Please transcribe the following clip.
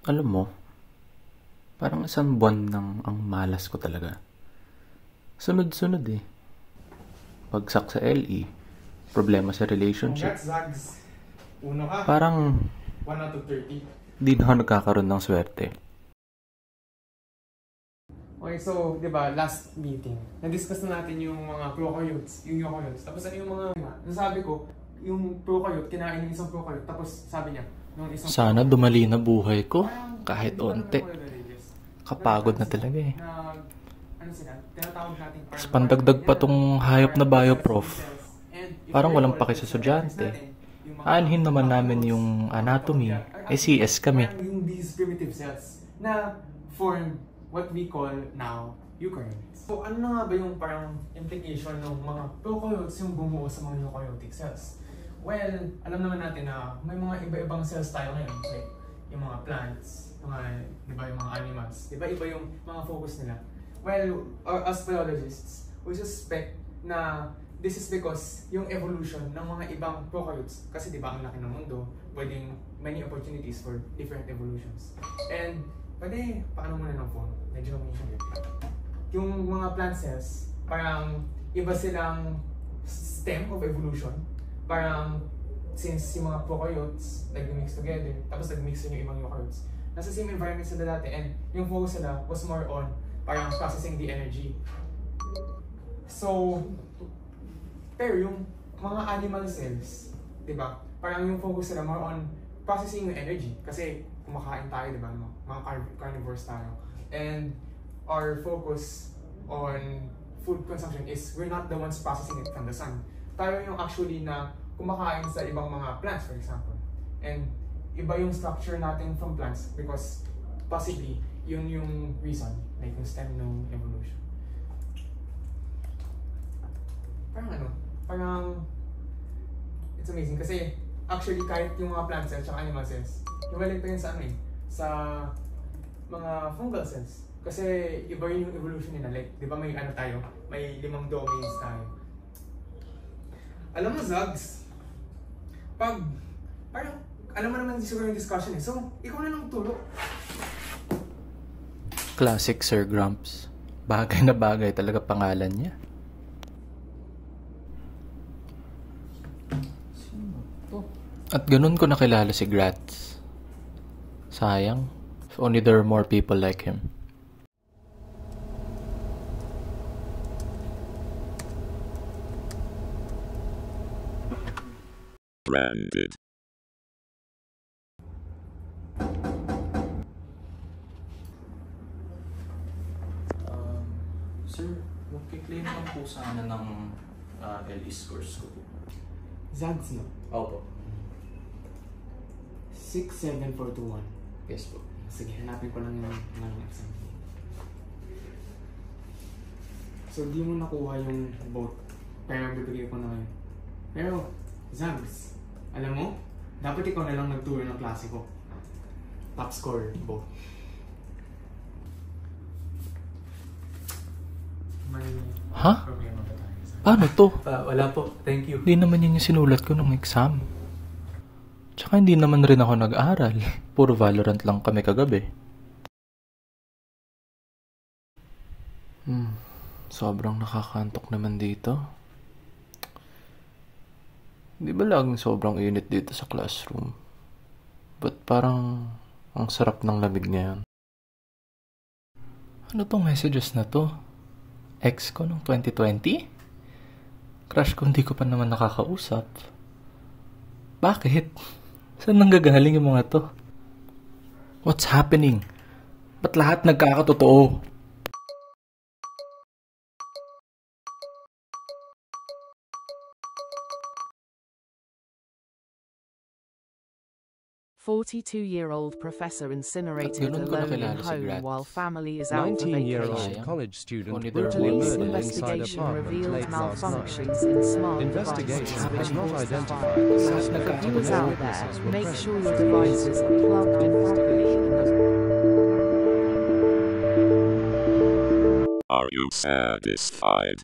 Alam mo, parang isang buwan nang ang malas ko talaga. Sunod-sunod eh. Bagsak sa LE, problema sa relationship. Congrats, Zags. Uno ka. Parang 1 out of 30. di na ako nagkakaroon ng swerte. Okay, so, di ba, last meeting, na-discuss na natin yung mga prokaryotes, yung eukaryotes. Tapos ano yung mga, nasabi ko, yung prokaryote, kinain yung isang prokaryote. Tapos sabi niya, nung isang Sana dumali na buhay ko, kahit hindi pa onte. naman religious. Kapagod na talaga eh. Ano sila, tinatawag natin Tapos pandagdag pa tong hayop na bioprof. Parang walang paki sa estudyante. Aanhin naman namin yung anatomy, CS kami. Parang yung these primitive cells na form what we call now eukaryotes. So ano na nga ba yung parang implication ng mga prokaryotes yung bumuo sa mga eukaryotic cells? Well, alam naman natin na may mga iba-ibang cells tayo ngayon. Like yung mga plants, di ba, yung mga animals. Di ba iba yung mga focus nila? Well, as biologists, we suspect na this is because yung evolution ng mga ibang prokaryotes, kasi di ba ang laki ng mundo, pwedeng many opportunities for different evolutions. And pwede, paano muna ng phone? Medyo yung mga plant cells, parang iba silang stem of evolution. Parang since yung mga prokaryotes nag-mix together, tapos nag-mix yung ibang eukaryotes, nasa same environment sila dati, and yung focus nila was more on parang processing the energy. So, pero yung mga animal cells, di ba? Parang yung focus nila more on processing yung energy. Kasi kumakain tayo, di ba? Mga carnivores tayo. And our focus on food consumption is we're not the ones processing it from the sun. Tayo yung actually na kumakain sa ibang mga plants, for example. And iba yung structure natin from plants because possibly yun yung reason, like yung stem ng evolution. Parang it's amazing kasi actually kahit yung mga plant cells at animal cells, hiwalay pa yun sa sa mga fungal cells. Kasi iba yun yung evolution nila. Like, di ba may tayo? May 5 domains tayo. Alam mo, Zags, parang, alam mo naman siguro yung discussion eh. So, ikaw na lang tulog. Classic Sir Grumps. Bagay na bagay talaga pangalan niya. At ganun ko nakilala si Gratz. Sayang. If only there were more people like him. Branded. Sir, magkiklaim lang po sana ng LE scores ko po. Zags, no? Opo. 67421. Yes po. Sige, hanapin ko lang yung exam. So, di mo nakuha yung both. Pero bibigay ko na ngayon. Pero, Zags, alam mo, dapat ikaw na lang nagturo ng klase ko. Top score, both. May Ha? problema ba tayo? Paano to? Wala po. Thank you. Hindi naman yun yung sinulat ko nung exam. Tsaka hindi naman rin ako nag-aral. Puro Valorant lang kami kagabi. Sobrang nakakantok naman dito. Di ba laging sobrang init dito sa classroom? Ba't parang ang sarap ng lamig ngayon? Ano tong messages na to? Ex ko nung 2020? Crush ko hindi ko pa naman nakakausap. Bakit? Saan nanggagaling yung mga to? What's happening? Ba't lahat nagkakatotoo? "42-year-old professor incinerated Ganun ko alone in nakilala si home Gratz. while family is out for 19-year-old vacation." college student Only there are brutally more Police murdered people inside investigation apartment revealed late last night. malfunctions in smart Investigation devices has which not caused the identified fire. the For suspect, but viewers no out witnesses there, were make present. sure your devices are plugged in properly in the Are you satisfied?